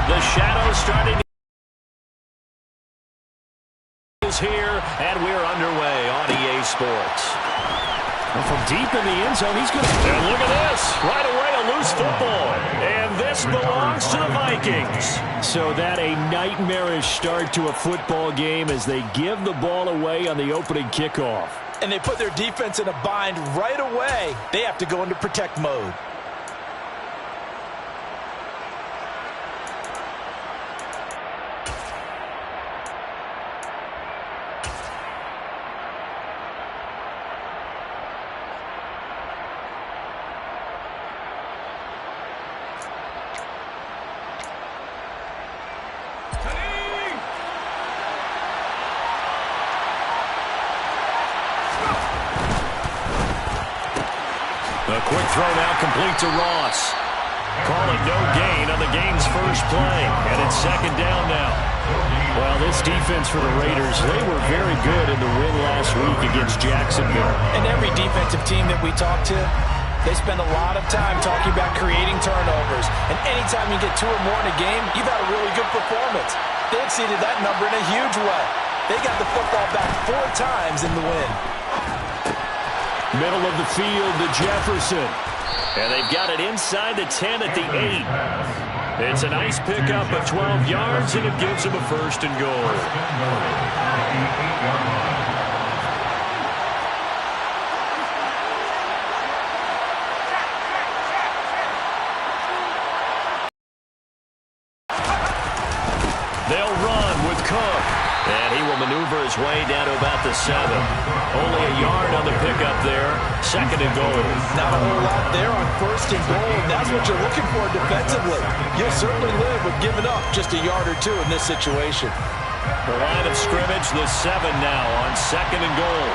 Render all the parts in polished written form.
The shadows starting to is here, and we're underway on EA Sports. And from deep in the end zone, he's going to... And look at this. Right away, a loose football. And this belongs to the Vikings. So that a nightmarish start to a football game as they give the ball away on the opening kickoff. And they put their defense in a bind right away. They have to go into protect mode. A quick throw now complete to Ross. Call it no gain on the game's first play. And it's second down now. Well, this defense for the Raiders, they were very good in the win last week against Jacksonville. And every defensive team that we talk to, they spend a lot of time talking about creating turnovers. And anytime you get 2 or more in a game, you've had a really good performance. They exceeded that number in a huge way. They got the football back 4 times in the win. Middle of the field to Jefferson. And they've got it inside the 10 at the 8. It's a nice pickup of 12 yards, and it gives them a first and goal. They'll run with Cook. And he will maneuver his way down to about the 7. Only a yard on the pickup there. Second and goal. Not a whole lot there on first and goal, and that's what you're looking for defensively. You'll certainly live with giving up just a yard or 2 in this situation. The line of scrimmage, the 7 now on second and goal.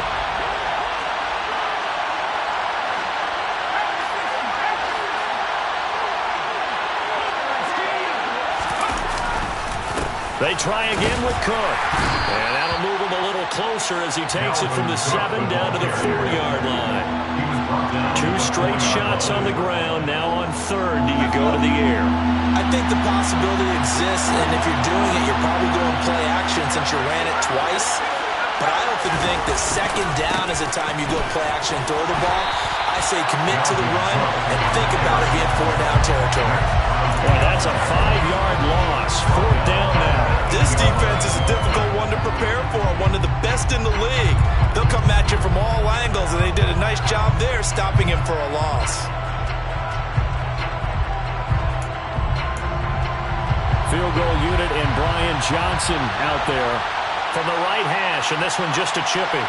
They try again with Cook. And that'll move him a little closer as he takes it from the 7 down to the 4-yard line. 2 straight shots on the ground. Now on third, do you go to the air? I think the possibility exists, and if you're doing it, you're probably going play action since you ran it twice. But I often think that second down is a time you go play action and throw the ball. I say commit to the run and think about it being 4-down territory. Boy, that's a 5-yard loss. 4th down now. This defense is a difficult one to prepare for, one of the best in the league. They'll come at you from all angles, and they did a nice job there stopping him for a loss. Field goal unit and Brian Johnson out there. From the right hash, and this one just a chippy.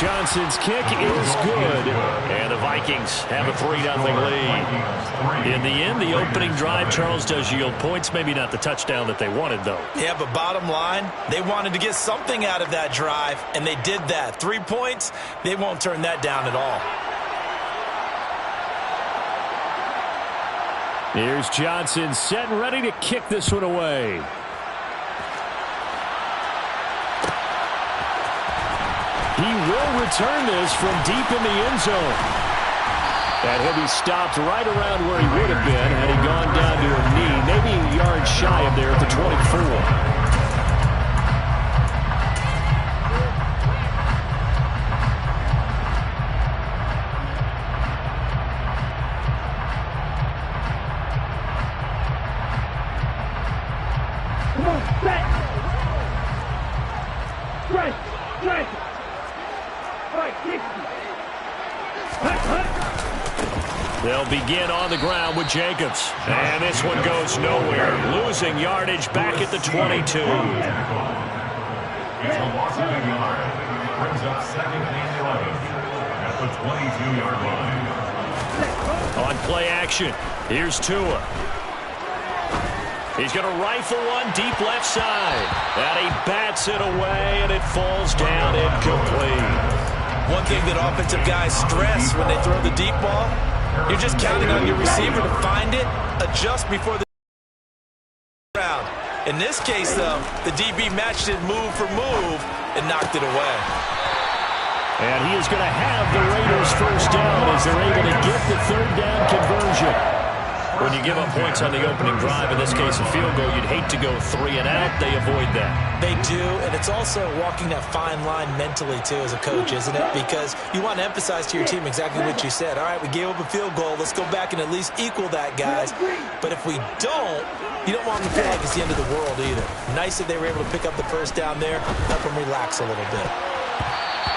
Johnson's kick is good. And the Vikings have a 3-0 lead. In the end, the opening drive, Charles, does yield points. Maybe not the touchdown that they wanted, though. Yeah, but bottom line, they wanted to get something out of that drive, and they did that. 3 points, they won't turn that down at all. Here's Johnson set and ready to kick this one away. He will return this from deep in the end zone. And he'll be stopped right around where he would have been had he gone down to a knee, maybe a yard shy of there at the 24. They'll begin on the ground with Jacobs. And this one goes nowhere. Losing yardage back at the 22. He's a loss of a yard. Brings up second and 11 at the 22-yard line. On play action, here's Tua. He's going to rifle one deep left side. And he bats it away, and it falls down incomplete. One thing that offensive guys stress when they throw the deep ball, you're just counting on your receiver to find it, adjust before the round. In this case, though, the DB matched it move for move and knocked it away. And he is going to have the Raiders first down as they're able to get the 3rd down conversion. When you give up points on the opening drive, in this case a field goal, you'd hate to go 3 and out. They avoid that. They do, and it's also walking that fine line mentally, too, as a coach, isn't it? Because you want to emphasize to your team exactly what you said. All right, we gave up a field goal. Let's go back and at least equal that, guys. But if we don't, you don't want them to feel like it's the end of the world either. Nice that they were able to pick up the first down there, help them relax a little bit.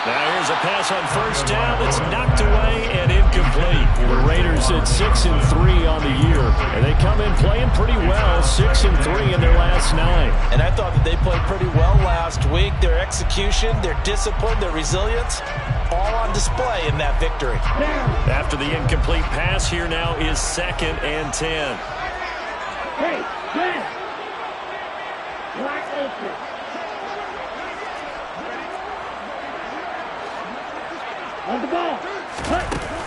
Now here's a pass on first down that's knocked away and incomplete. The Raiders at 6-3 on the year, and they come in playing pretty well, 6-3 in their last 9. And I thought that they played pretty well last week. Their execution, their discipline, their resilience, all on display in that victory. After the incomplete pass, here now is 2nd and 10. Hey, man! Wide open. On the ball.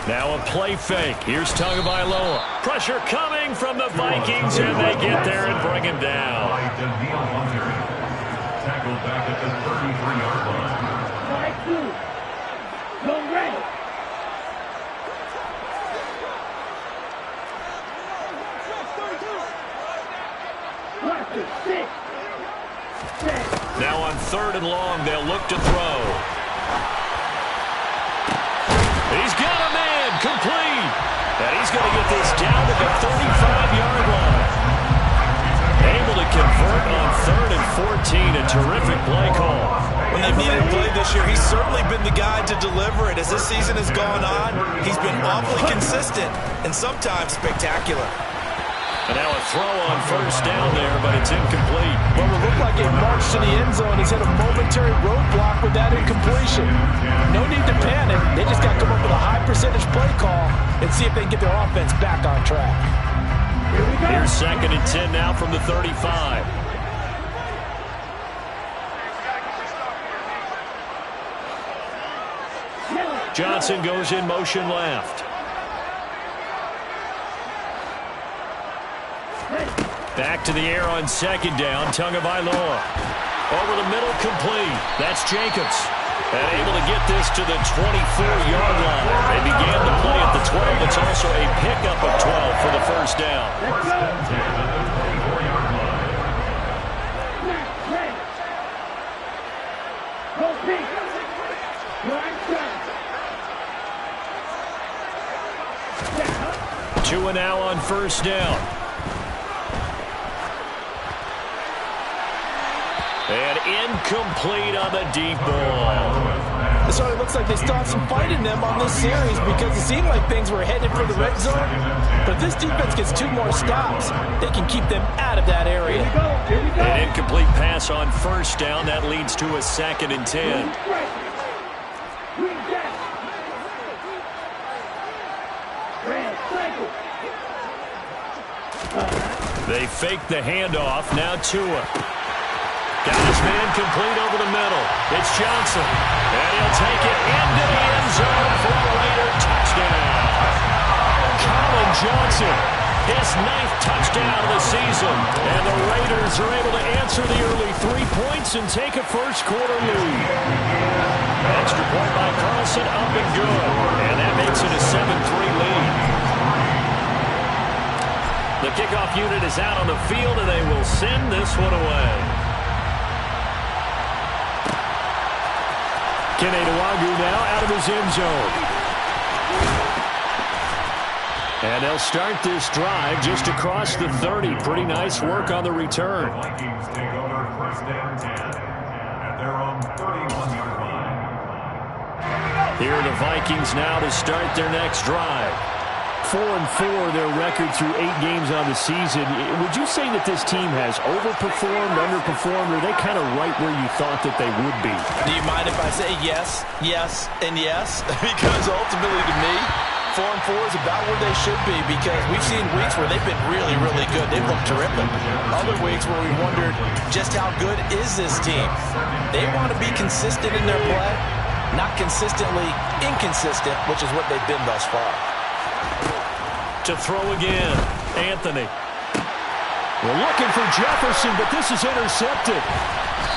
Now a play fake. Here's Tagovailoa. Pressure coming from the Vikings, and they get there and bring him down. Tackled back at the 33-yard line. 5-2. Go ready. Now on 3rd and long, they'll look to throw. He's got a man, complete. And he's going to get this down to the 35-yard line. Able to convert on 3rd and 14. A terrific play call. When they've needed a play this year, he's certainly been the guy to deliver it. As this season has gone on, he's been awfully consistent and sometimes spectacular. And now a throw on first down there, but it's incomplete. Well, it looked like it marched to the end zone. He's hit a momentary roadblock with that incompletion. No need to panic. They just got to come up with a high percentage play call and see if they can get their offense back on track. Here we go. Here's 2nd and 10 now from the 35. Johnson goes in motion left. Back to the air on 2nd down. Tagovailoa. Over the middle, complete. That's Jacobs. And able to get this to the 24-yard line. They began the play at the 12. It's also a pickup of 12 for the first down. Let's go. Go pink. Right side. 2 and now on first down. And incomplete on the deep ball. It sort of looks like they still have some fight in them on this series because it seemed like things were headed for the red zone. But if this defense gets 2 more stops, they can keep them out of that area. Here we go. An incomplete pass on first down. That leads to a 2nd and 10. They fake the handoff. Now Tua. Got his man complete over the middle. It's Johnson. And he'll take it into the end zone for a Raider touchdown. Colin Johnson, his 9th touchdown of the season. And the Raiders are able to answer the early 3 points and take a first-quarter lead. Extra point by Carlson, up and good. And that makes it a 7-3 lead. The kickoff unit is out on the field, and they will send this one away. Kenny Nwagu now out of his end zone. And they'll start this drive just across the 30. Pretty nice work on the return. Vikings take over 1st and 10 at their own 31-yard line. Here are the Vikings now to start their next drive. 4-4 their record through 8 games on the season. Would you say that this team has overperformed, underperformed, or are they kind of right where you thought that they would be? Do you mind if I say yes, yes, and yes? Because ultimately to me, 4-4 is about where they should be because we've seen weeks where they've been really, really good. They've looked terrific. Other weeks where we wondered just how good is this team. They want to be consistent in their play, not consistently inconsistent, which is what they've been thus far. To throw again, Anthony. We're looking for Jefferson, but this is intercepted.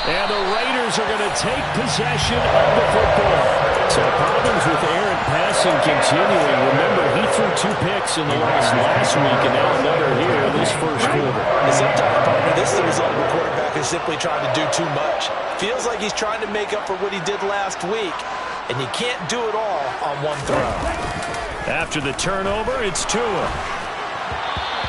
And the Raiders are going to take possession of the football. So problems with errant passing continuing. Remember, he threw 2 picks in the loss last week, and now another here in this first quarter. And sometimes, partner, this is the result of a quarterback who's simply trying to do too much. Feels like he's trying to make up for what he did last week, and you can't do it all on one throw. After the turnover, it's Tua.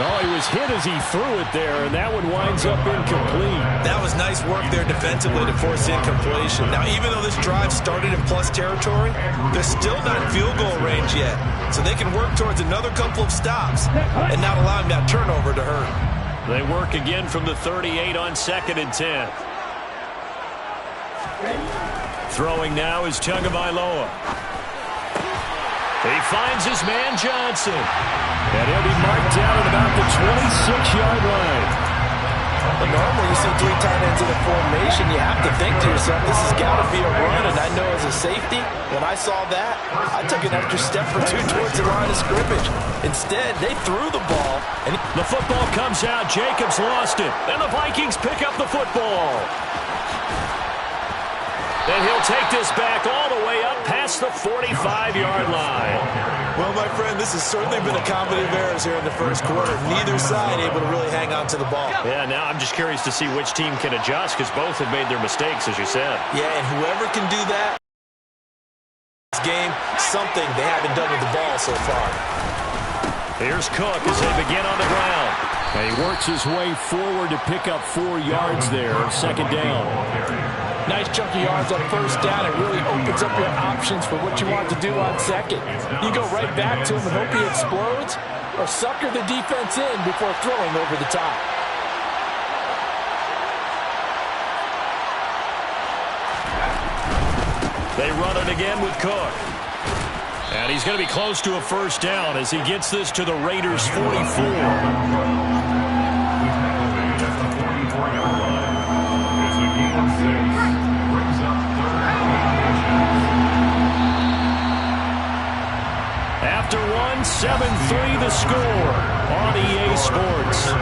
Oh, he was hit as he threw it there, and that one winds up incomplete. That was nice work there defensively to force incompletion. Now, even though this drive started in plus territory, they're still not in field goal range yet. So they can work towards another couple of stops and not allowing that turnover to hurt. They work again from the 38 on 2nd and 10. Throwing now is Tagovailoa. He finds his man Johnson. And he'll be marked down at about the 26-yard line. Well, normally you see 3 tight ends in a formation, you have to think to yourself, this has got to be a run. And I know as a safety, when I saw that, I took an extra step or 2 towards the line of scrimmage. Instead, they threw the ball. And the football comes out. Jacobs lost it. And the Vikings pick up the football. And he'll take this back all the way up past the 45-yard line. Well, my friend, this has certainly been a comedy of errors here in the first quarter. Neither side able to really hang on to the ball. Yeah, now I'm just curious to see which team can adjust because both have made their mistakes, as you said. Yeah, and whoever can do that this game, something they haven't done with the ball so far. Here's Cook as they begin on the ground. And he works his way forward to pick up 4 yards there, 2nd down. Nice chunk of yards on 1st down. It really opens up your options for what you want to do on 2nd. You go right back to him and hope he explodes, or sucker the defense in before throwing over the top. They run it again with Cook. And he's going to be close to a 1st down as he gets this to the Raiders' 44. After 7-3 the score on EA Sports.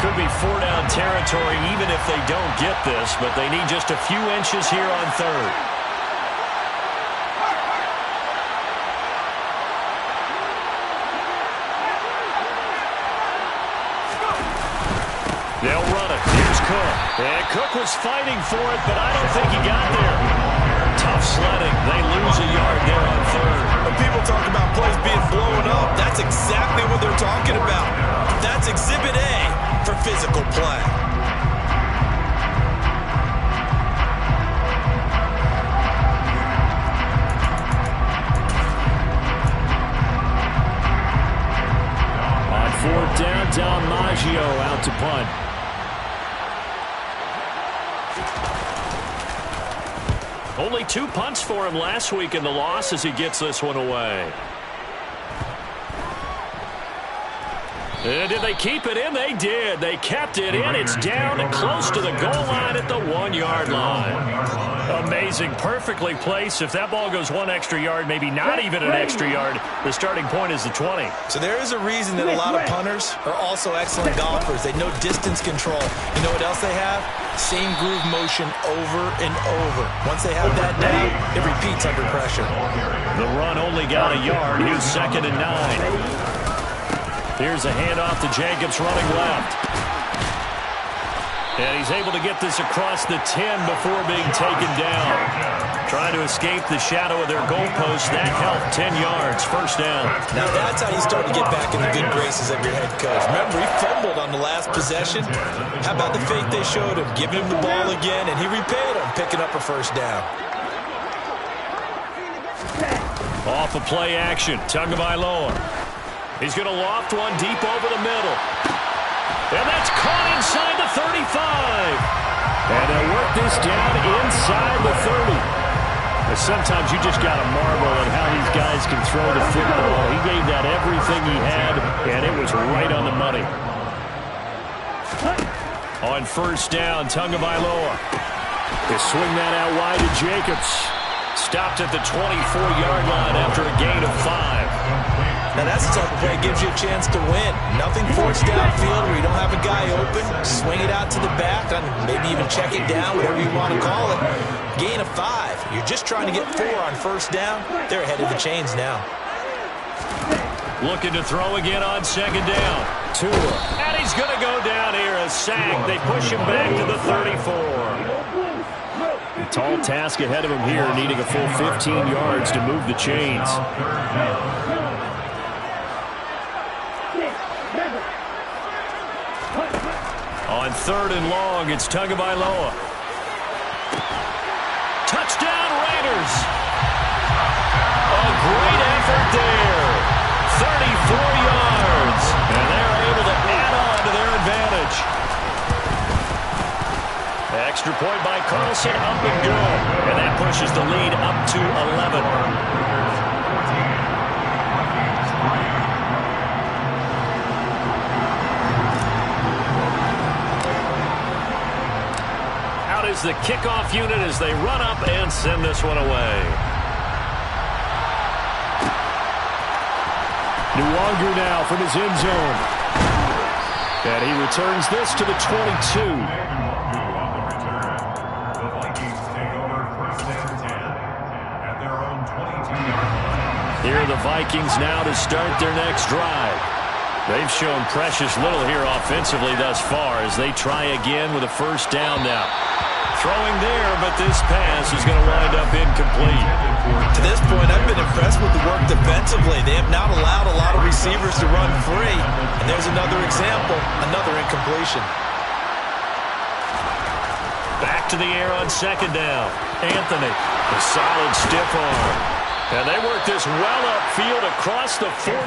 Could be 4-down territory even if they don't get this, but they need just a few inches here on 3rd. They'll run it. Here's Cook. And Cook was fighting for it, but I don't think he got there. Tough sledding. They lose a yard there on 3rd. When people talk about plays being blown up, that's exactly what they're talking about. That's Exhibit A for physical play. On 4th down, Dom Maggio out to punt. Only 2 punts for him last week in the loss as he gets this one away. And did they keep it in? They did. They kept it in. It's down and close to the goal line at the 1-yard line. Amazing. Perfectly placed. If that ball goes 1 extra yard, maybe not even an extra yard, the starting point is the 20. So there is a reason that a lot of punters are also excellent golfers. They know distance control. You know what else they have? Same groove motion over and over. Once they have that down, it repeats under pressure. The run only got a yard. Here's 2nd and 9. Here's a handoff to Jacobs running left. And he's able to get this across the 10 before being taken down. Trying to escape the shadow of their goalpost. That helped. 10 yards. 1st down. Now that's how you start to get back in the good graces of your head coach. Remember, he fumbled on the last possession. How about the faith they showed him? Giving him the ball again, and he repaid him, picking up a 1st down. Off of play action. Tagovailoa. He's going to loft one deep over the middle. And that's caught inside the 35. And they'll work this down inside the 30. But sometimes you just got to marvel at how these guys can throw the football. He gave that everything he had, and it was right on the money. On 1st down, Tagovailoa. They swing that out wide to Jacobs. Stopped at the 24-yard line after a gain of 5. Now that's the type of play that gives you a chance to win. Nothing forced downfield where you don't have a guy open. Swing it out to the back, and maybe even check it down, whatever you want to call it. Gain of 5. You're just trying to get 4 on first down. They're ahead of the chains now. Looking to throw again on second down. Tua. And he's going to go down here. A sack. They push him back to the 34. A tall task ahead of him here, needing a full 15 yards to move the chains. On third and long, it's Tagovailoa. Touchdown, Raiders. A great effort there. 34 yards. And they're able to add on to their advantage. Extra point by Carlson, up and good. And that pushes the lead up to 11. Out is the kickoff unit as they run up and send this one away. Nwangu now from his end zone. And he returns this to the 22. Here are the Vikings now to start their next drive. They've shown precious little here offensively thus far as they try again with a first down now. Throwing there, but this pass is going to wind up incomplete. To this point, I've been impressed with the work defensively. They have not allowed a lot of receivers to run free. And there's another example, another incompletion. Back to the air on second down. Anthony, a solid stiff arm. And they work this well upfield across the 45.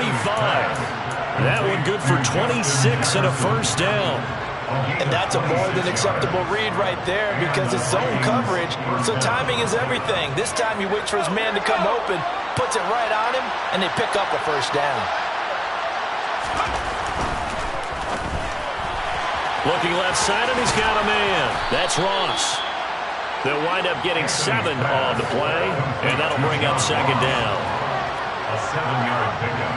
That one good for 26 and a first down. And that's a more than acceptable read right there because it's zone coverage, so timing is everything. This time he waits for his man to come open, puts it right on him, and they pick up a first down. Looking left side, and he's got a man. That's Ross. They'll wind up getting 7 on the play, and that'll bring up second down. A 7-yard pickup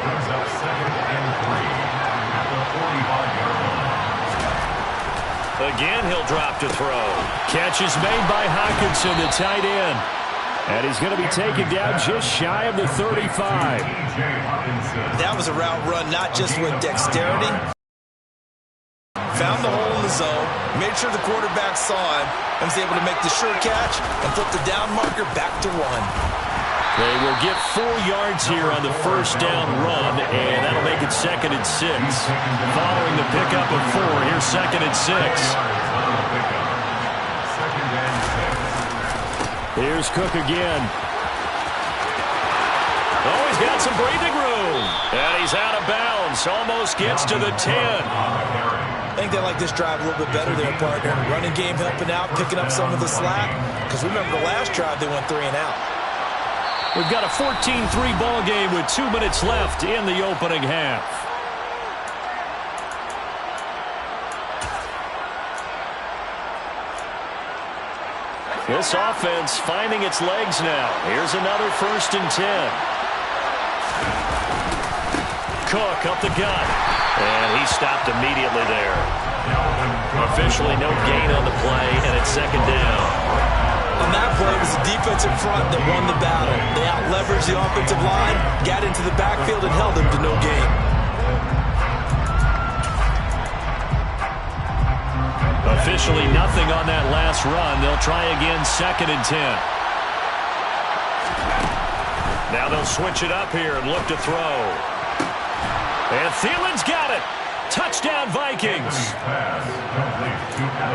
brings up 2nd and 3 at the 45-yard line. Again, he'll drop to throw. Catch is made by Hawkinson, the tight end. And he's going to be taken down just shy of the 35. That was a route run not just with dexterity. Found the hole in the zone, made sure the quarterback saw him, and was able to make the sure catch and flip the down marker back to 1. They will get 4 yards here on the first down run, and that'll make it 2nd and 6. Following the pickup of 4, here's 2nd and 6. Here's Cook again. Oh, he's got some breathing room. And he's out of bounds. Almost gets to the 10. I think they like this drive a little bit better there, partner. Running game helping out, picking up some of the slack. Because remember the last drive, they went 3 and out. We've got a 14-3 ball game with 2 minutes left in the opening half. This offense finding its legs now. Here's another 1st and 10. Cook up the gut. And he stopped immediately there. Officially no gain on the play, and it's 2nd down. On that play, it was the defensive front that won the battle. They out-leveraged the offensive line, got into the backfield, and held them to no gain. Officially nothing on that last run. They'll try again, 2nd and 10. Now they'll switch it up here and look to throw. And Thielen's got it. Touchdown, Vikings.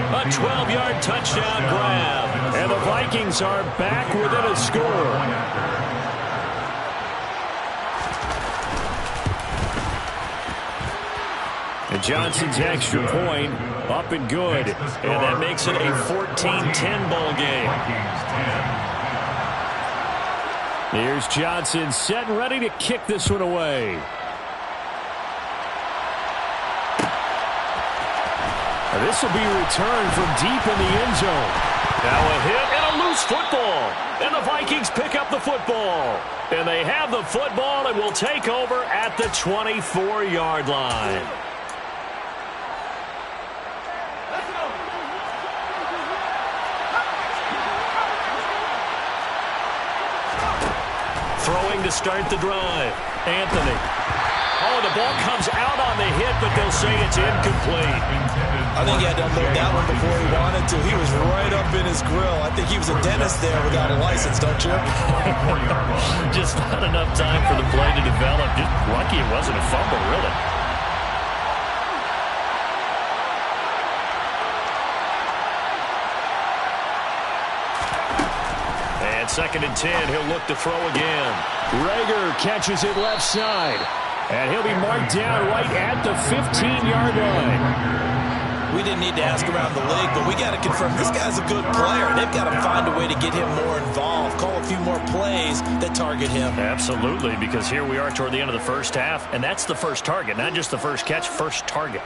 A 12-yard touchdown grab. And the Vikings are back within a score. And Johnson's extra point up and good. And that makes it a 14-10 ball game. Here's Johnson set and ready to kick this one away. This will be returned from deep in the end zone. Now a hit and a a loose football. And the Vikings pick up the football. And they have the football and will take over at the 24-yard line. Throwing to start the drive. Anthony. Oh, the ball comes out on the hit, but they'll say it's incomplete. I think he had to unload that one before he wanted to. He was right up in his grill. I think he was a dentist there without a license, don't you? Just not enough time for the play to develop. Just lucky it wasn't a fumble, really. And 2nd and 10, he'll look to throw again. Rager catches it left side. And he'll be marked down right at the 15-yard line. We didn't need to ask around the league, but we got to confirm this guy's a good player. They've got to find a way to get him more involved, call a few more plays that target him. Absolutely, because here we are toward the end of the first half, and that's the first target, not just the first catch, first target.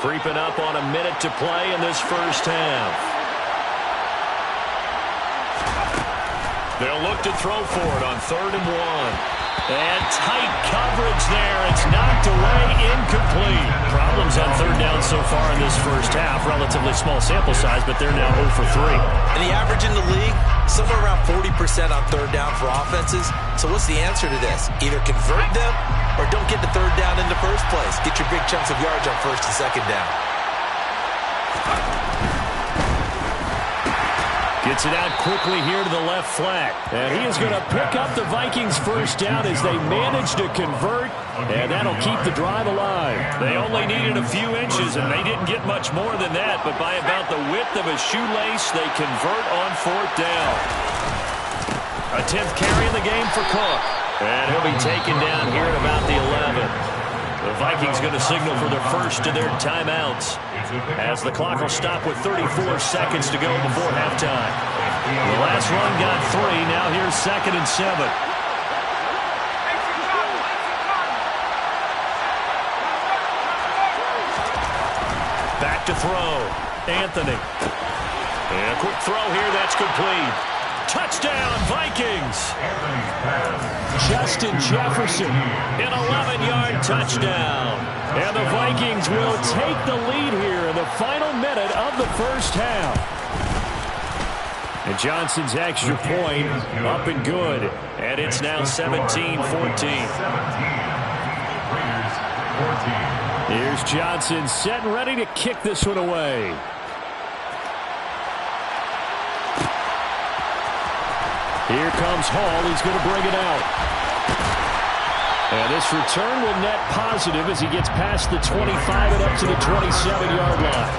Creeping up on a minute to play in this first half. They'll look to throw for it on 3rd and 1. And tight coverage there. It's knocked away, incomplete. Problems on 3rd down so far in this first half. Relatively small sample size, but they're now 0 for 3. And the average in the league, somewhere around 40% on 3rd down for offenses. So what's the answer to this? Either convert them or don't get to 3rd down in the first place. Get your big chunks of yards on 1st and 2nd down. Gets it out quickly here to the left flat. And he is going to pick up the Vikings first down as they manage to convert. And that'll keep the drive alive. They only needed a few inches, and they didn't get much more than that. But by about the width of a shoelace, they convert on 4th down. A 10th carry in the game for Cook. And he'll be taken down here at about the 11. The Vikings going to signal for their first of their timeouts as the clock will stop with 34 seconds to go before halftime. The last run got 3. Now here's 2nd and 7. Back to throw. Anthony. And a quick throw here. That's complete. Touchdown, Vikings. Justin Jefferson. An 11-yard touchdown. And the Vikings will take the lead here in the final minute of the first half. And Johnson's extra point up and good. And it's now 17-14. Here's Johnson set and ready to kick this one away. Here comes Hall. He's going to bring it out. And this return will net positive as he gets past the 25 and up to the 27-yard line.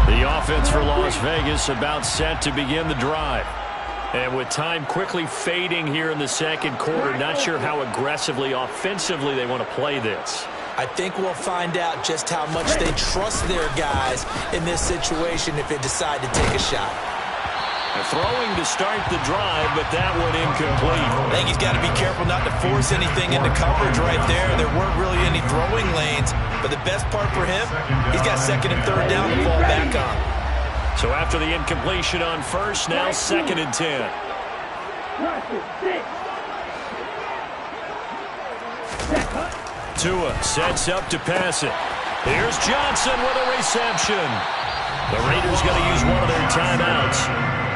The offense for Las Vegas about set to begin the drive. And with time quickly fading here in the second quarter, not sure how aggressively, offensively they want to play this. I think we'll find out just how much they trust their guys in this situation if they decide to take a shot. Throwing to start the drive, but that one incomplete. I think he's got to be careful not to force anything into coverage right there. There weren't really any throwing lanes, but the best part for him, he's got 2nd and 3rd down to fall back on. So after the incompletion on 1st, now 2nd and 10. Tua sets up to pass it. Here's Johnson with a reception. The Raiders going to use one of their timeouts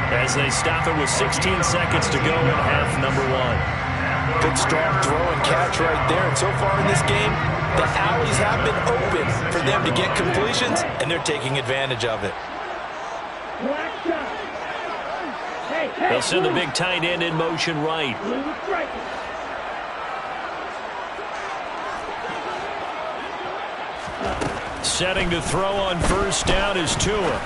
as they stop it with 16 seconds to go in half number 1. Good strong throw and catch right there. And so far in this game, the alleys have been open for them to get completions, and they're taking advantage of it. They'll send the big tight end in motion right. Setting to throw on 1st down is Tua.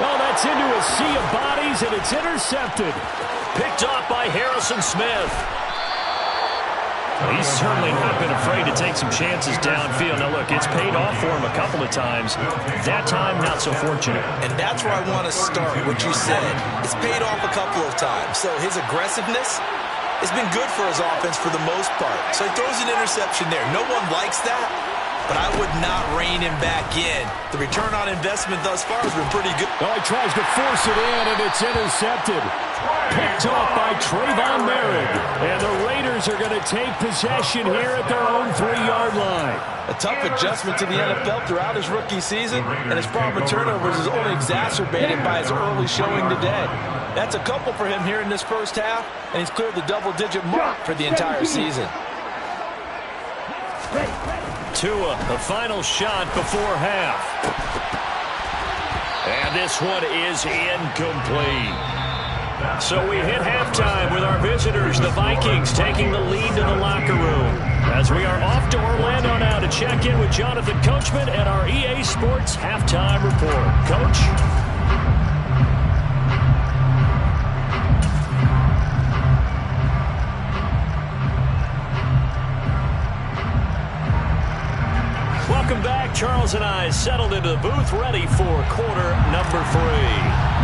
Oh, that's into a sea of bodies, and it's intercepted. Picked off by Harrison Smith. He's certainly not been afraid to take some chances downfield. Now, look, it's paid off for him a couple of times. That time, not so fortunate. And that's where I want to start, what you said. It's paid off a couple of times. So his aggressiveness has been good for his offense for the most part. So he throws an interception there. No one likes that, but I would not rein him back in. The return on investment thus far has been pretty good. Oh, he tries to force it in, and it's intercepted. Picked off by Trayvon Merritt. And the Raiders are going to take possession here at their own 3-yard line. A tough adjustment to the NFL throughout his rookie season, and his problem with turnovers is only exacerbated by his early showing today. That's a couple for him here in this first half, and he's cleared the double-digit mark for the entire season. Tua, the final shot before half. And this one is incomplete. So we hit halftime with our visitors, the Vikings, taking the lead to the locker room. As we are off to Orlando now to check in with Jonathan Coachman and our EA Sports Halftime Report. Coach? Welcome back. Charles and I settled into the booth, ready for quarter number 3.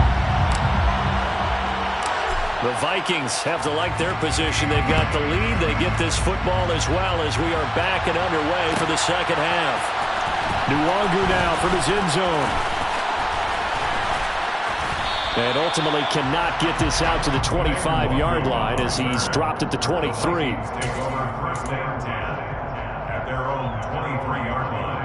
The Vikings have to like their position. They've got the lead. They get this football as well as we are back and underway for the second half. Nwangu now from his end zone. And ultimately cannot get this out to the 25-yard line as he's dropped at the 23. Take over first and 10 at their own 23-yard line.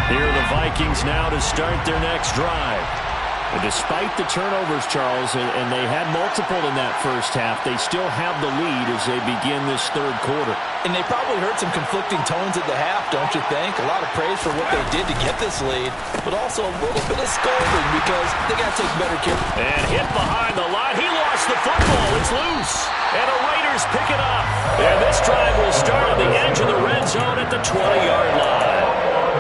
Here are the Vikings now to start their next drive. And despite the turnovers, Charles, and they had multiple in that first half, they still have the lead as they begin this third quarter. And they probably heard some conflicting tones at the half, don't you think? A lot of praise for what they did to get this lead, but also a little bit of scolding because they got to take better care. And hit behind the line. He lost the football. It's loose. And the Raiders pick it up. And this drive will start on the edge of the red zone at the 20-yard line.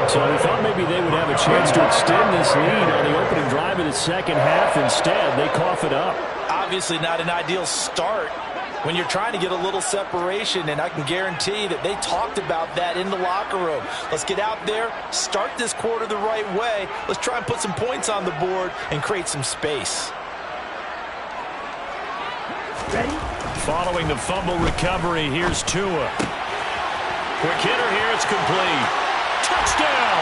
So we thought maybe they would have a chance to extend this lead on the opening drive of the second half. Instead, they cough it up. Obviously not an ideal start when you're trying to get a little separation, and I can guarantee that they talked about that in the locker room. Let's get out there, start this quarter the right way. Let's try and put some points on the board and create some space. Ready? Following the fumble recovery, here's Tua. Quick hitter here, it's complete. Touchdown!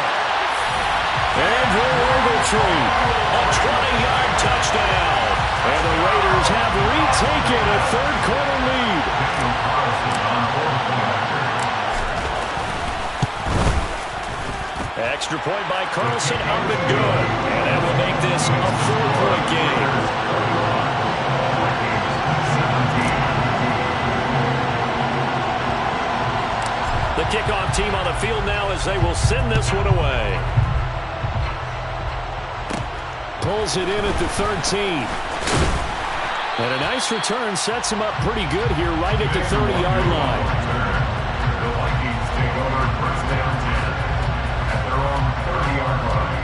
Andrew Ogletree. A 20-yard touchdown. And the Raiders have retaken a third-quarter lead. Extra point by Carlson, up and good. And that will make this a 4-point game. The kickoff team on the field now as they will send this one away. Pulls it in at the 13. And a nice return sets him up pretty good here right at the 30-yard line. The Vikings take over first down 10 at their own 30-yard line.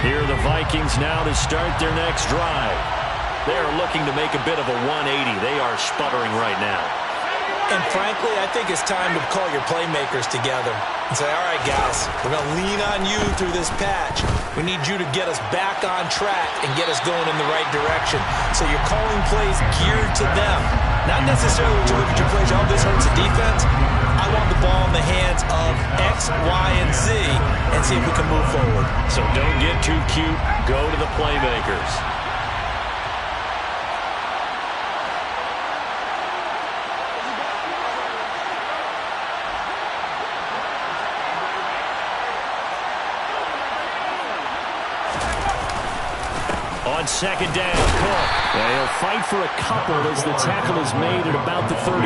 Here are the Vikings now to start their next drive. They are looking to make a bit of a 180. They are sputtering right now. And frankly, I think it's time to call your playmakers together and say, all right, guys, we're going to lean on you through this patch. We need you to get us back on track and get us going in the right direction. So you're calling plays geared to them. Not necessarily to look at your plays, oh, this hurts the defense. I want the ball in the hands of X, Y, and Z and see if we can move forward. So don't get too cute. Go to the playmakers. On second down, Cook. They'll fight for a couple as the tackle is made at about the 32.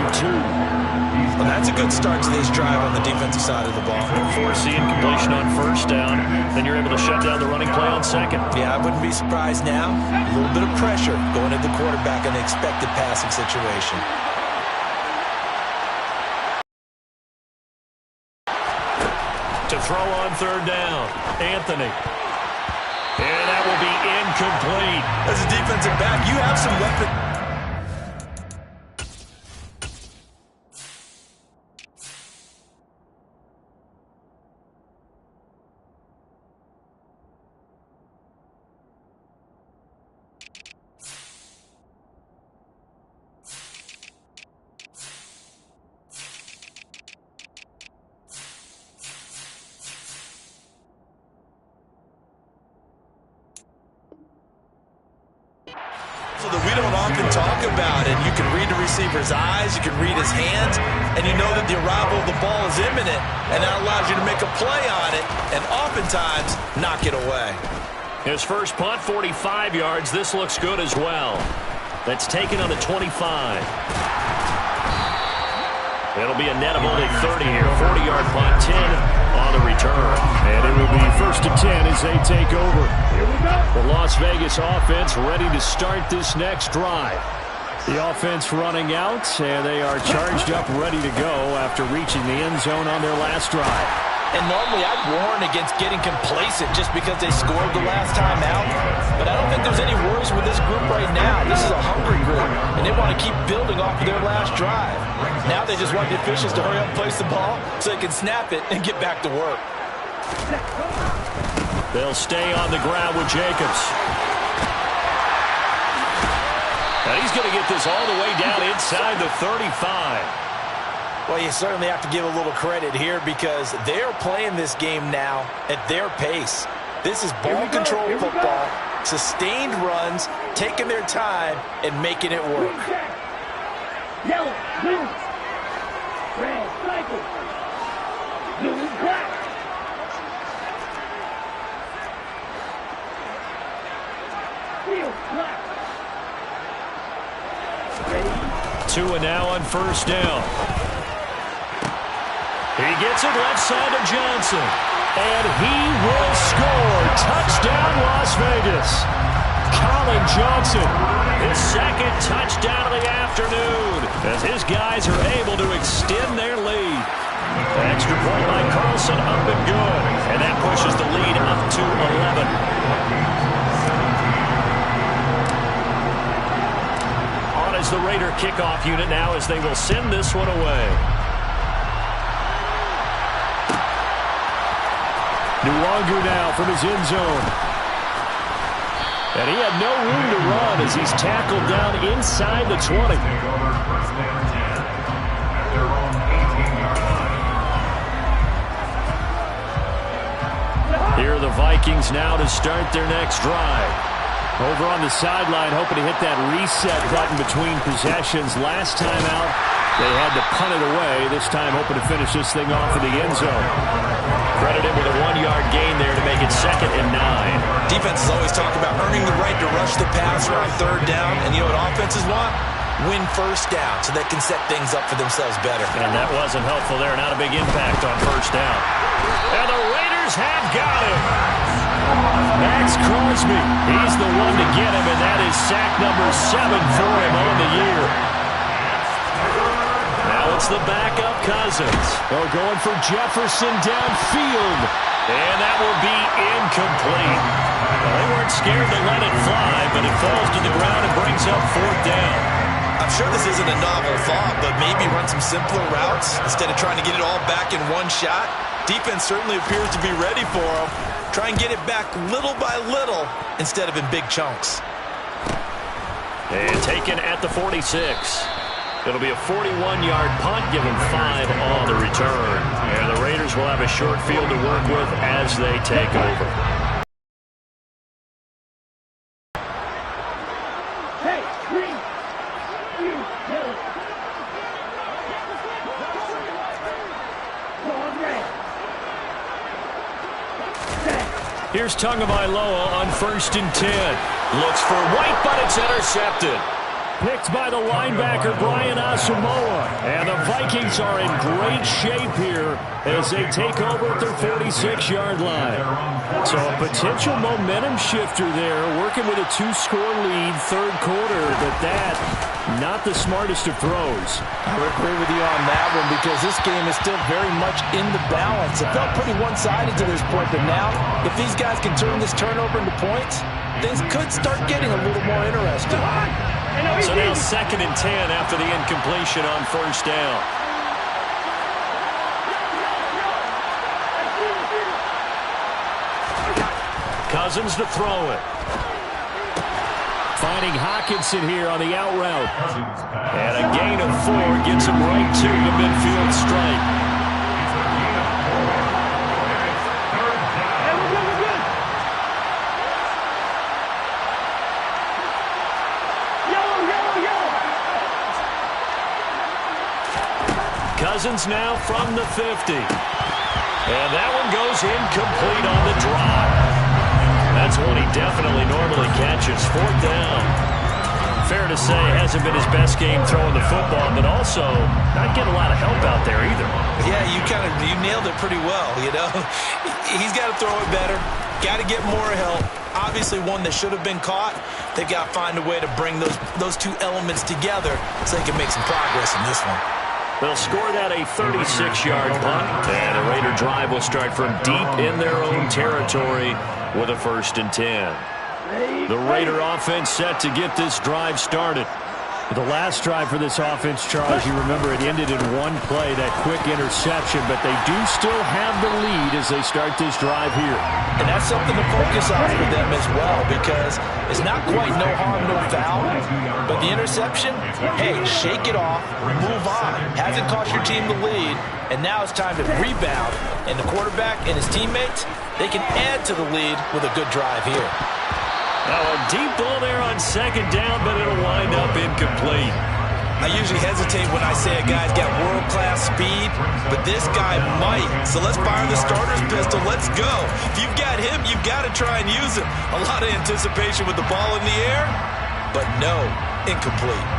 Well, that's a good start to this drive on the defensive side of the ball. Force the incompletion on first down. Then you're able to shut down the running play on second. Yeah, I wouldn't be surprised now. A little bit of pressure going at the quarterback in the expected passing situation. To throw on third down, Anthony. And that will be incomplete. As a defensive back, you have some weapons. That we don't often talk about it. You can read the receiver's eyes, you can read his hands, and you know that the arrival of the ball is imminent, and that allows you to make a play on it and oftentimes knock it away. His first punt, 45 yards. This looks good as well. That's taken on the 25. It'll be a net of only 30 here. 40-yard punt, 10 on the return. And it will be 1st and 10 as they take over. The Las Vegas offense ready to start this next drive. The offense running out, and they are charged up, ready to go after reaching the end zone on their last drive. And normally I'd warn against getting complacent just because they scored the last time out. But I don't think there's any worries with this group right now. This is a hungry group, and they want to keep building off of their last drive. Now they just want the officials to hurry up and place the ball so they can snap it and get back to work. They'll stay on the ground with Jacobs. And he's going to get this all the way down inside the 35. Well, you certainly have to give a little credit here because they're playing this game now at their pace. This is ball control football, sustained runs, taking their time, and making it work. Yellow, blue, red, cycle, blue, black. Field, black. Two and now on first down. He gets it left side to Johnson. And he will score. Touchdown, Las Vegas. Colin Johnson, his second touchdown of the afternoon, as his guys are able to extend their lead. The extra point by Carlson up and good. And that pushes the lead up to 11. On is the Raider kickoff unit now as they will send this one away. Nuwangu now from his end zone. And he had no room to run as he's tackled down inside the 20. Here are the Vikings now to start their next drive. Over on the sideline, hoping to hit that reset button between possessions. Last time out, they had to punt it away. This time, hoping to finish this thing off in the end zone. Credited with a 1-yard gain there to make it 2nd and 9. Defenses always talk about earning the right to rush the passer on third down, and you know what offenses want? Win first down so they can set things up for themselves better. And that wasn't helpful there. Not a big impact on first down. And the Raiders have got him. Max Crosby, he's the one to get him, and that is sack number 7 for him on the year. Now it's the backup Cousins. Oh, going for Jefferson downfield. And that will be incomplete. Well, they weren't scared to let it fly, but it falls to the ground and brings up 4th down. I'm sure this isn't a novel thought, but maybe run some simpler routes instead of trying to get it all back in one shot. Defense certainly appears to be ready for them. Try and get it back little by little instead of in big chunks. And taken at the 46. It'll be a 41-yard punt, given 5 on the return. And the Raiders will have a short field to work with as they take over. Hey, green. You, yellow. Long red. Here's Tagovailoa on 1st and 10. Looks for White, but it's intercepted. Picked by the linebacker, Brian Asamoah. And the Vikings are in great shape here as they take over at their 46-yard line. So a potential momentum shifter there, working with a 2-score lead, third quarter, but that, not the smartest of throws. I would agree with you on that one because this game is still very much in the balance. It felt pretty one-sided to this point, but now, if these guys can turn this turnover into points, things could start getting a little more interesting. So now 2nd and 10 after the incompletion on first down. Cousins to throw it. Finding Hockenson here on the out route. And a gain of 4 gets him right to the midfield stripe. Cousins now from the 50. And that one goes incomplete on the drop. That's one he definitely normally catches. 4th down. Fair to say, hasn't been his best game throwing the football, but also not getting a lot of help out there either. Yeah, you nailed it pretty well, you know. He's got to throw it better. Got to get more help. Obviously one that should have been caught. They've got to find a way to bring those two elements together so they can make some progress in this one. They'll score that a 36-yard punt, and a Raider drive will start from deep in their own territory with a 1st and 10. The Raider offense set to get this drive started. The last drive for this offense, Charles, you remember it ended in one play, that quick interception, but they do still have the lead as they start this drive here. And that's something to focus on for them as well, because it's not quite no harm, no foul, but the interception, hey, shake it off, move on. Hasn't cost your team the lead, and now it's time to rebound, and the quarterback and his teammates, they can add to the lead with a good drive here. Now a deep ball there on 2nd down, but it'll wind up incomplete. I usually hesitate when I say a guy's got world-class speed, but this guy might. So let's fire the starter's pistol. Let's go. If you've got him, you've got to try and use him. A lot of anticipation with the ball in the air, but no, incomplete.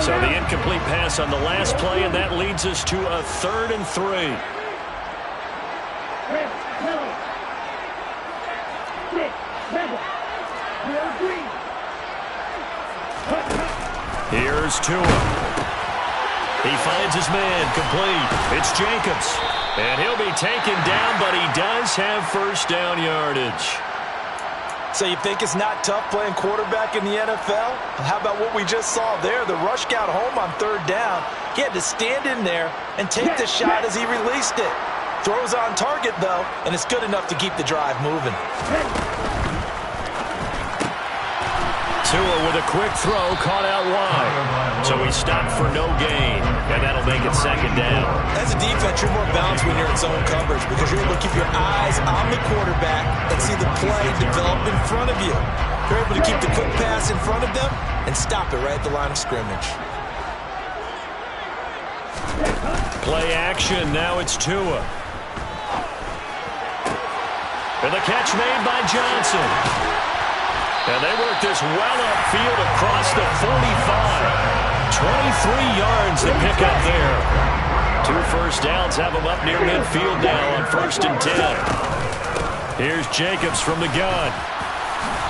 So the incomplete pass on the last play, and that leads us to a 3rd and 3. Here's Tua. He finds his man, complete. It's Jacobs. And he'll be taken down, but he does have 1st down yardage. So you think it's not tough playing quarterback in the NFL? How about what we just saw there? The rush got home on 3rd down. He had to stand in there and take the shot as he released it. Throws on target, though, and it's good enough to keep the drive moving. Tua with a quick throw, caught out wide. So he stopped for no gain, and that'll make it 2nd down. As a defense, you're more balanced when you're in zone coverage because you're able to keep your eyes on the quarterback and see the play develop in front of you. You're able to keep the quick pass in front of them and stop it right at the line of scrimmage. Play action, now it's Tua. And the catch made by Johnson. And they work this well upfield across the 45. 23 yards to pick up there. 2 first downs have them up near midfield now on 1st and 10. Here's Jacobs from the gun.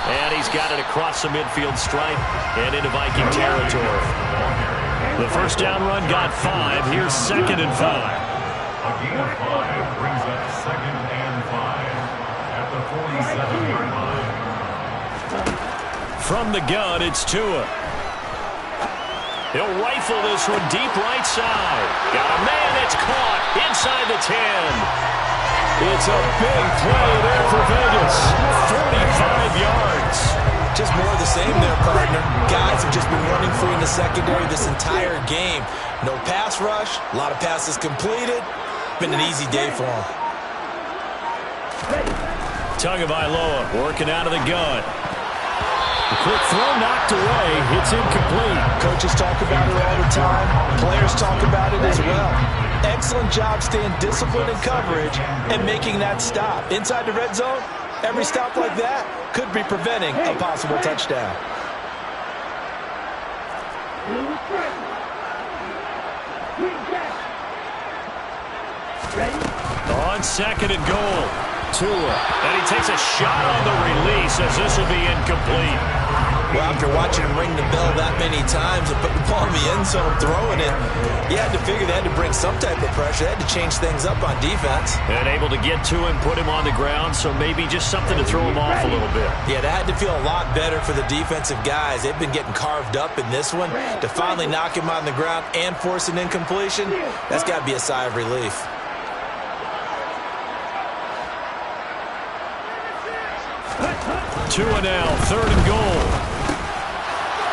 And he's got it across the midfield stripe and into Viking territory. The 1st down run got 5. Here's 2nd and 5. A gain of 5 brings up 2nd and 5 at the 47-yard line. From the gun, it's Tua. He'll rifle this one deep right side. Got a man, it's caught inside the 10. It's a big play there for Vegas. 45 yards. Just more of the same there, partner. Guys have just been running free in the secondary this entire game. No pass rush, a lot of passes completed. Been an easy day for them. Tagovailoa working out of the gun. The quick throw knocked away. It's incomplete. Coaches talk about it all the time. Players talk about it as well. Excellent job staying disciplined in coverage and making that stop. Inside the red zone, Every stop like that could be preventing a possible touchdown. On second and goal, Tua. And he takes a shot on the release as this will be incomplete. Well, after watching him ring the bell that many times and put the ball in the end zone throwing it, you had to figure they had to bring some type of pressure. They had to change things up on defense. And able to get to him, put him on the ground, so maybe just something to throw him off a little bit. Yeah, that had to feel a lot better for the defensive guys. They've been getting carved up in this one. To finally knock him on the ground and force an incompletion, that's got to be a sigh of relief. Tua now, third and goal.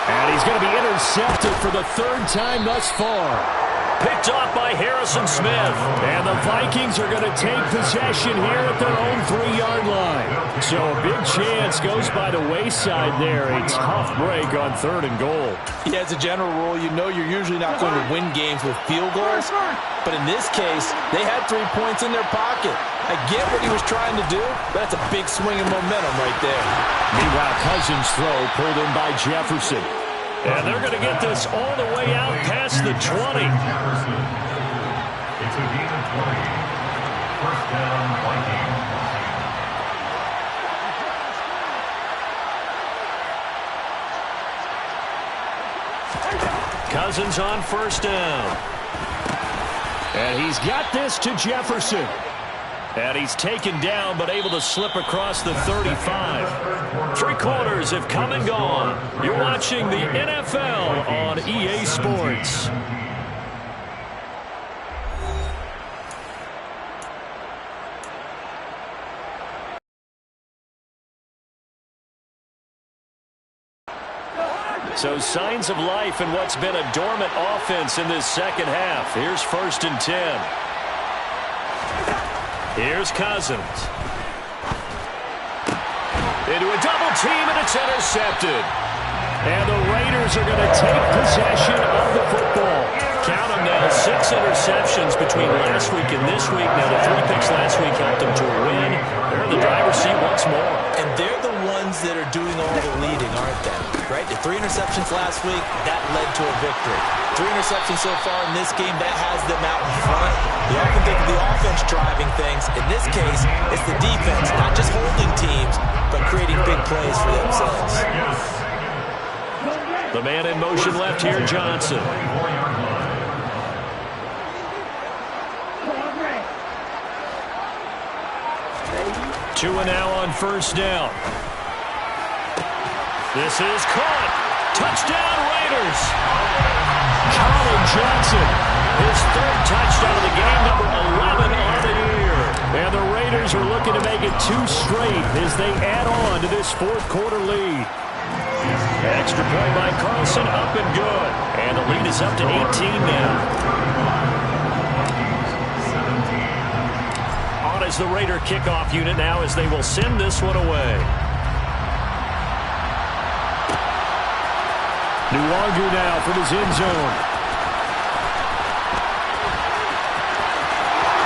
And he's going to be intercepted for the third time thus far. Picked off by Harrison Smith. And the Vikings are going to take possession here at their own 3-yard line. So a big chance goes by the wayside there. A tough break on third and goal. Yeah, as a general rule, you know you're usually not going to win games with field goals. But in this case, they had 3 points in their pocket. I get what he was trying to do, but that's a big swing of momentum right there. Meanwhile, Cousins' throw pulled in by Jefferson. And they're going to get this all the way out past the 20. It's a gain of 20. First down, Vikings. Cousins on first down. And he's got this to Jefferson. And he's taken down, but able to slip across the 35. 3 quarters have come and gone. You're watching the NFL on EA Sports. So signs of life in what's been a dormant offense in this second half. Here's first and 10. Here's Cousins. Into a double team, and it's intercepted. And the Raiders are going to take possession of the football. Count them now, 6 interceptions between last week and this week. Now, the 3 picks last week helped them to win. They're in the driver's seat once more. And they're the ones that are doing all the leading, aren't they? Right? The 3 interceptions last week, that led to a victory. 3 interceptions so far in this game, that has them out in front. You often think of the offense driving things. In this case, it's the defense, not just holding teams, but creating big plays for themselves. The man in motion left here, Johnson. Tua now on first down. This is caught. Touchdown, Raiders. Colin Johnson. His 3rd touchdown of the game, number 11 on the year. And the Raiders are looking to make it 2 straight as they add on to this 4th quarter lead. Extra point by Carlson, up and good. And the lead is up to 18 now. On is the Raider kickoff unit now as they will send this one away. Nwangu now from his end zone.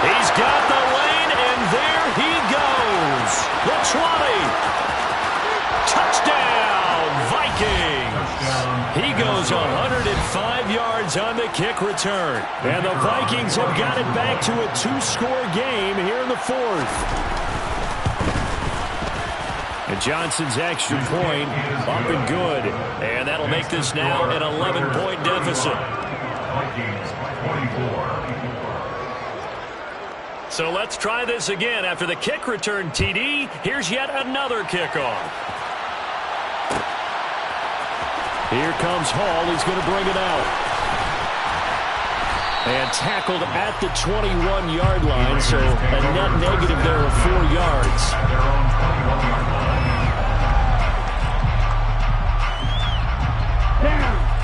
He's got the lane, and there he goes. The 20. Touchdown, Vikings. He goes 105 yards on the kick return. And the Vikings have got it back to a 2-score game here in the 4th. And Johnson's extra point up and good. And that'll make this now an 11-point deficit. Vikings 24. So let's try this again. After the kick return TD, here's yet another kickoff. Here comes Hall. He's going to bring it out. And tackled at the 21-yard line, so a net negative there of 4 yards.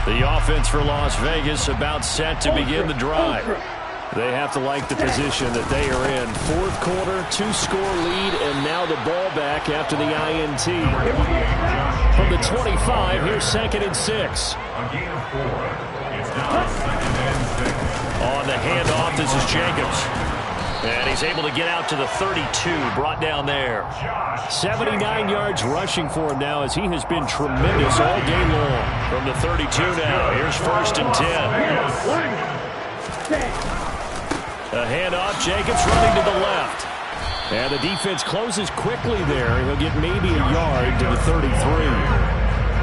The offense for Las Vegas about set to begin the drive. They have to like the position that they are in. 4th quarter, 2-score lead, and now the ball back after the INT. From the 25, here's 2nd and 6. A gain of 4. It's now 2nd and 6. On the handoff, this is Jacobs. And he's able to get out to the 32, brought down there. 79 yards rushing for him now as he has been tremendous all game long. From the 32 now, here's 1st and 10. A handoff, Jacobs running to the left. And the defense closes quickly there. He'll get maybe a yard to the 33.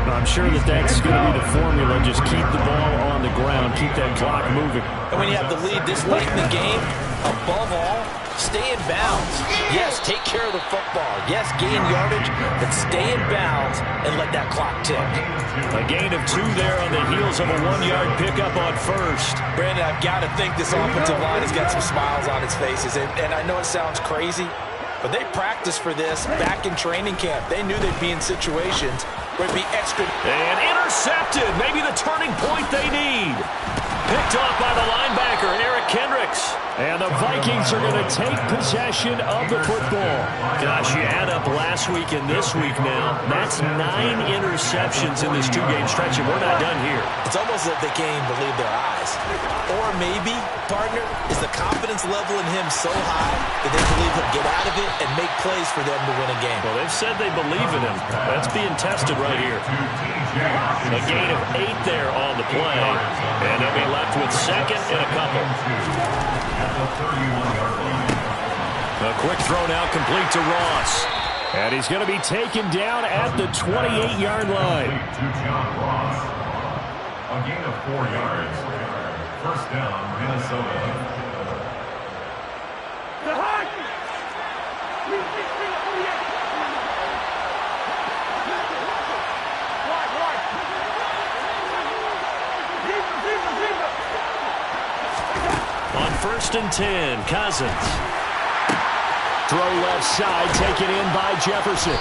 I'm sure that's going to be the formula. Just keep the ball on the ground. Keep that clock moving. And when you have the lead this late in the game, above all, stay in bounds. Yes, take care of the football. Yes, gain yardage, but stay in bounds and let that clock tick. A gain of 2 there on the heels of a 1-yard pickup on 1st. Brandon, I've got to think this offensive line has got some smiles on its faces. And I know it sounds crazy, but they practiced for this back in training camp. They knew they'd be in situations where it'd be extra. And intercepted. Maybe the turning point they need. Picked off by the linebacker, Eric Kendricks. And the Vikings are going to take possession of the football. Gosh, you add up last week and this week now. That's 9 interceptions in this 2-game stretch, and we're not done here. It's almost like they can't even believe their eyes. Or maybe, partner, is the confidence level in him so high that they believe he'll get out of it and make plays for them to win a game. Well, they've said they believe in him. That's being tested right here. A gain of 8 there on the play, and they'll be left with 2nd and a couple. A quick throw now complete to Ross. And he's going to be taken down at the 28-yard line. A gain of 4 yards. 1st down, Minnesota. On 1st and 10, Cousins. Throw left side, taken in by Jefferson.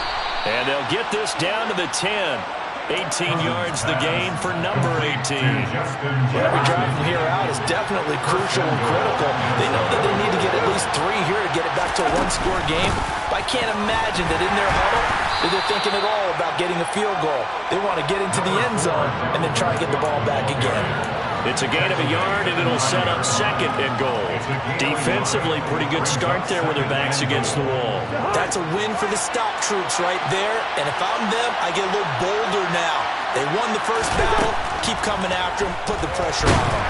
And they'll get this down to the 10. 18 yards the gain for number 18. Every drive from here out is definitely crucial and critical. They know that they need to get at least 3 here to get it back to a 1-score game. But I can't imagine that in their huddle that they're thinking at all about getting a field goal. They want to get into the end zone and then try to get the ball back again. It's a gain of a yard, and it'll set up 2nd and goal. Defensively, pretty good start there with their backs against the wall. That's a win for the stop troops right there. And if I'm them, I get a little bolder now. They won the first battle. Keep coming after them. Put the pressure on them.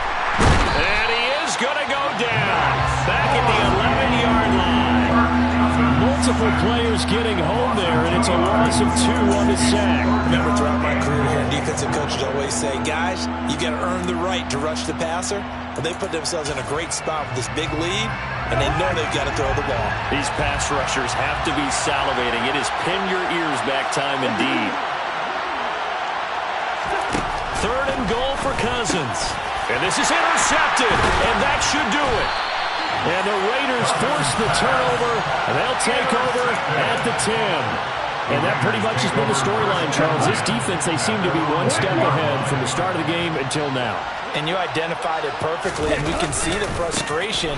And he is going to go down. Back at the 11-yard line. Multiple players getting home there, and it's a loss of 2 on the sack. Remember, throughout my career here, defensive coaches always say, guys, you got to earn the right to rush the passer. But they put themselves in a great spot with this big lead, and they know they've got to throw the ball. These pass rushers have to be salivating. It is pin your ears back time indeed. 3rd and goal for Cousins. And this is intercepted, and that should do it. And the Raiders force the turnover, and they'll take over at the 10. And that pretty much has been the storyline, Charles. This defense, they seem to be 1 step ahead from the start of the game until now. And you identified it perfectly, and we can see the frustration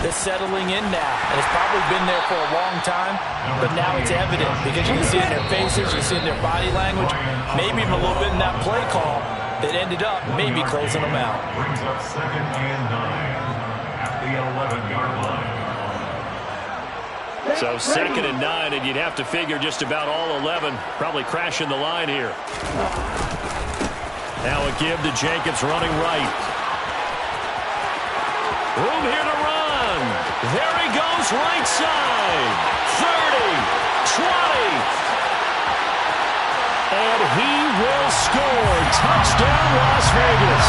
that's settling in now. And it's probably been there for a long time, but now it's evident because you can see it in their faces, you see it in their body language, maybe even a little bit in that play call that ended up maybe closing them out. Brings up 2nd and 9. The 11-yard line. So 2nd and 9, and you'd have to figure just about all 11 probably crashing the line here. Now a give to Jacobs running right. Room here to run. There he goes right side. 30, 20. And he will score. Touchdown, Las Vegas.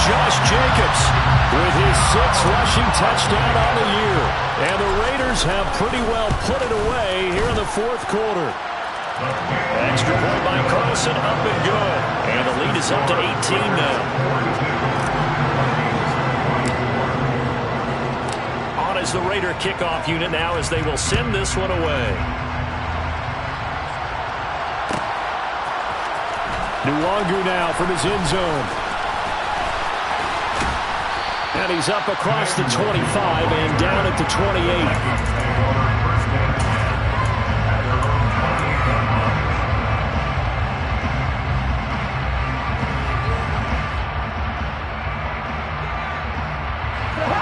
Josh Jacobs with his 6th rushing touchdown on the year. And the Raiders have pretty well put it away here in the 4th quarter. Extra point by Carlson, up and good. And the lead is up to 18 now. On is the Raider kickoff unit now as they will send this one away. Nwangu now from his end zone. And he's up across the 25 and down at the 28.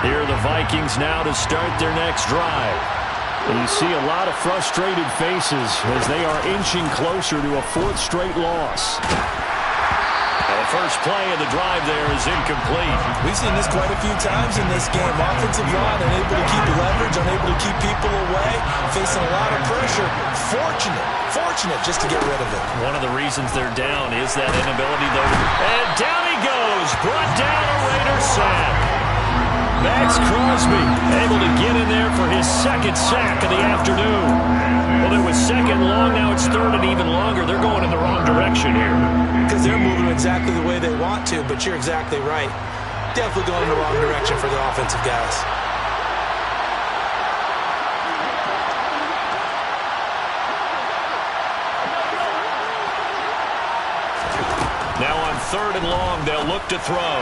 Here are the Vikings now to start their next drive. And you see a lot of frustrated faces as they are inching closer to a fourth straight loss. The first play of the drive there is incomplete. We've seen this quite a few times in this game. Offensive line unable to keep leverage, unable to keep people away, facing a lot of pressure. Fortunate just to get rid of it. One of the reasons they're down is that inability, though. And down he goes. Brought down a Raider sack. Max Crosby able to get in there for his second sack of the afternoon. Well, it was second long, now it's third and even longer. They're going in the wrong direction here. Because they're moving exactly the way they want to, but you're exactly right. Definitely going in the wrong direction for the offensive guys. Now on third and long, they'll look to throw.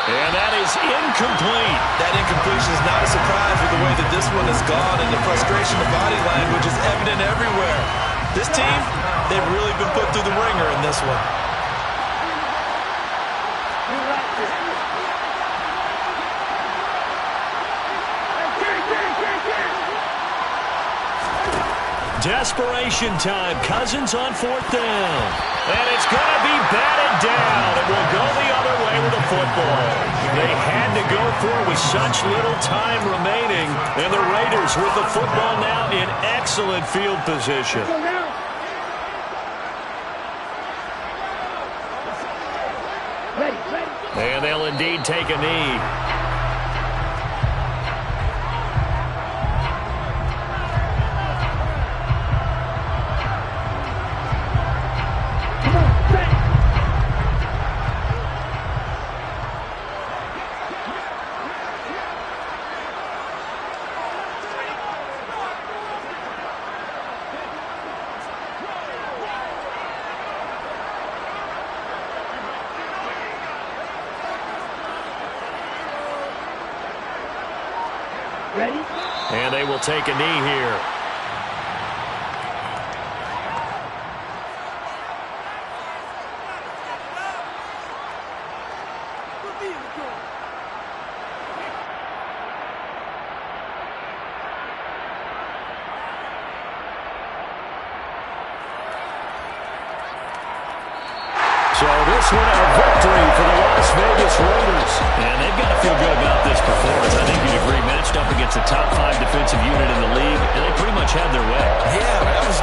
And that is incomplete. That incompletion is not a surprise with the way that this one has gone, and the frustration, the body language is evident everywhere. This team, they've really been put through the ringer in this one. Desperation time. Cousins on fourth down. And it's going to be batted down. It will go the other way with the football. They had to go for it with such little time remaining. And the Raiders with the football now in excellent field position. And they'll indeed take a knee. Ready? And they will take a knee here. So this one a victory for the Las Vegas Raiders. And they've got to feel good about this performance. I think you'd agree, matched up against the top 5 defensive unit in the league, and they pretty much had their